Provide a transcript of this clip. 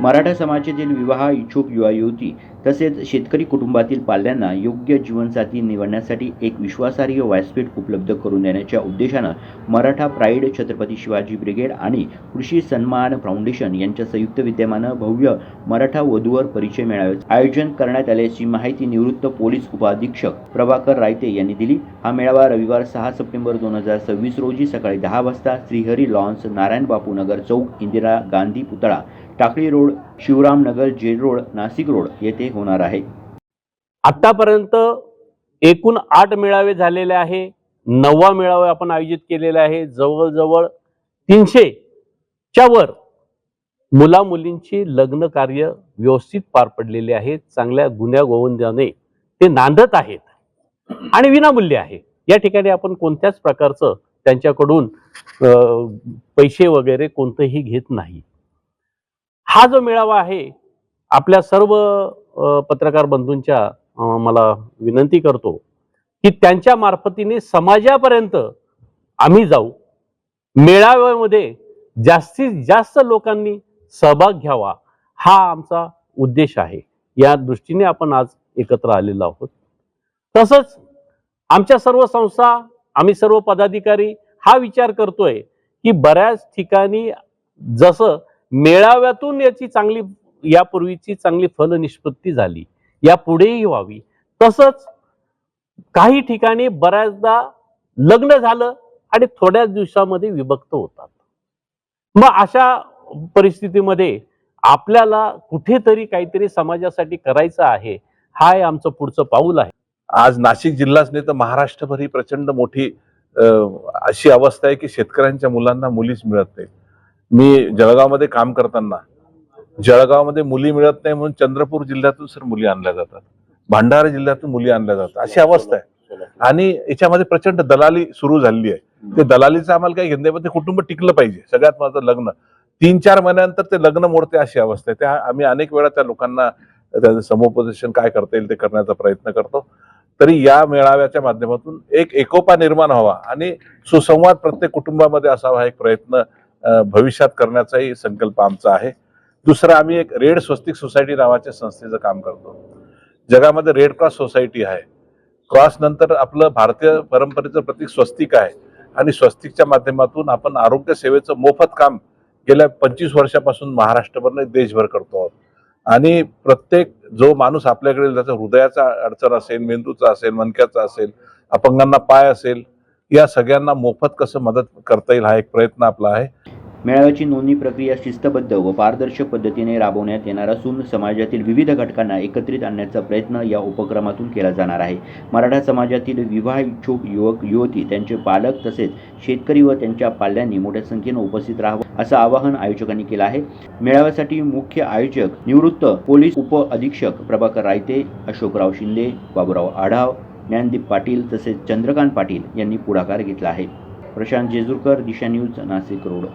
मराठा समाजातील विवाह इच्छुक युवा-युवती तसेच शेतकरी कुटुंबातील पाल्यांना योग्य जीवनसाथी निवडण्यासाठी एक विश्वासार्ह व्यासपीठ उपलब्ध करून देण्याच्या उद्देशानं मराठा प्राईड छत्रपती शिवाजी ब्रिगेड आणि कृषी सन्मान फाउंडेशन यांच्या संयुक्त विद्यमानं भव्य मराठा वधूवर परिचय मेळाव्याचे आयोजन करण्यात आल्याची माहिती निवृत्त पोलीस उपअधीक्षक प्रभाकर रायते यांनी दिली। हा मेळावा रविवार 6 सप्टेंबर 2026 रोजी सकाळी 10 वाजता श्रीहरी लॉन्स, नारायण बापू नगर चौक, इंदिरा गांधी पुतळा, टाकळी रोड, शिवराम नगर, जेल रोड, नाशिक रोड येथे होणार आहे। आतापर्यंत एकूण 8 मेळावे झालेले आहे। 9वा मेळावा आपण आयोजित केलेला आहे। जवळजवळ 300 च्या वर मुला मुलींची लग्न कार्य व्यवस्थित पार पडलेले आहेत। चांगल्या गुण्या गोविंदाने ते नांदत आहेत आणि विनामूल्य आहे। या ठिकाणी आपण कोणत्याच प्रकारचं त्यांच्याकडून पैसे वगैरे कोणतेही घेत नाही। हा जो मेळावा आहे आपल्या सर्व पत्रकार बंधूंच्या मला विनंती करतो की त्यांच्या मार्फतीने समाजापर्यंत आम्ही जाऊ, मेळाव्यामध्ये जास्तीत जास्त लोकांनी सहभाग घ्यावा, हा आमचा उद्देश आहे। या दृष्टीने आपण आज एकत्र आलेलो आहोत। तसंच आमच्या सर्व संस्था, आम्ही सर्व पदाधिकारी हा विचार करतोय की बऱ्याच ठिकाणी जसं मेळाव्यातून यापूर्वीची चांगली फलनिष्पत्ती झाली, यापुढेही व्हावी, तसंच काही ठिकाणी बऱ्याचदा लग्न झालं आणि थोड्याच दिवसामध्ये विभक्त होतात। मग अशा परिस्थितीमध्ये आपल्याला कुठेतरी काहीतरी समाजासाठी करायचं आहे, हा आमचं पुढचं पाऊल आहे। आज नाशिक जिल्हाच नाही तर महाराष्ट्रभर ही प्रचंड मोठी अशी अवस्था आहे की शेतकऱ्यांच्या मुलांना मुलीच मिळत नाही। मी जळगावमध्ये काम करताना जळगावमध्ये मुली मिळत नाही म्हणून चंद्रपूर जिल्ह्यातून सर मुली आणल्या जातात, भंडारा जिल्ह्यातून मुली आणल्या जातात, अशी अवस्था आहे। आणि याच्यामध्ये प्रचंड दलाली सुरू झालेली आहे। ते दलालीचं आम्हाला काही घेणं नाही, पण ते कुटुंब टिकलं पाहिजे। सगळ्यात महत्त्वाचं लग्न 3-4 महिन्यानंतर ते लग्न मोडते अशी अवस्था आहे। त्या आम्ही अनेक वेळा त्या लोकांना त्याचं समुपदेशन काय करता येईल ते करण्याचा प्रयत्न करतो। तरी या मेळाव्याच्या माध्यमातून एक एकोपा निर्माण व्हावा आणि सुसंवाद प्रत्येक कुटुंबामध्ये असावा, हा एक प्रयत्न भविष्यात करण्याचाही संकल्प आमचा आहे। दुसरं, आम्ही एक रेड स्वस्तिक सोसायटी नावाच्या संस्थेचं काम करतो। जगामध्ये रेड क्रॉस सोसायटी आहे, क्रॉस नंतर आपलं भारतीय परंपरेचं प्रतीक स्वस्तिक आहे आणि स्वस्तिकच्या माध्यमातून आपण आरोग्य सेवेचं मोफत काम गेल्या 25 वर्षापासून महाराष्ट्रभर नाही देशभर करतो आहोत। आणि प्रत्येक जो माणूस आपल्याकडे त्याचा हृदयाचा अडचण असेल, मेंदूचा असेल, मणक्याचा असेल, अपंगांना पाय असेल, या सगळ्यांना मोफत कसं मदत करता येईल हा एक प्रयत्न आपला आहे। मेळाव्याची नोंदणी प्रक्रिया शिस्तबद्ध व पारदर्शक पद्धतीने राबवण्यात येणार असून समाजातील विविध घटकांना एकत्रित आणण्याचा प्रयत्न या उपक्रमातून केला जाणार आहे। मराठा समाजातील विवाह इच्छुक युवक युवती, त्यांचे पालक तसेच शेतकरी व त्यांच्या पाल्यांनी मोठ्या संख्येने उपस्थित राहावं असं आवाहन आयोजकांनी केलं आहे। मेळाव्यासाठी मुख्य आयोजक निवृत्त पोलीस उपअधीक्षक प्रभाकर रायते, अशोकराव शिंदे, बाबूराव आढाव, ज्ञानदीप पाटील तसेच चंद्रकांत पाटील यांनी पुढाकार घेतला आहे। प्रशांत जेजुरकर, दिशा न्यूज, नाशिक रोड।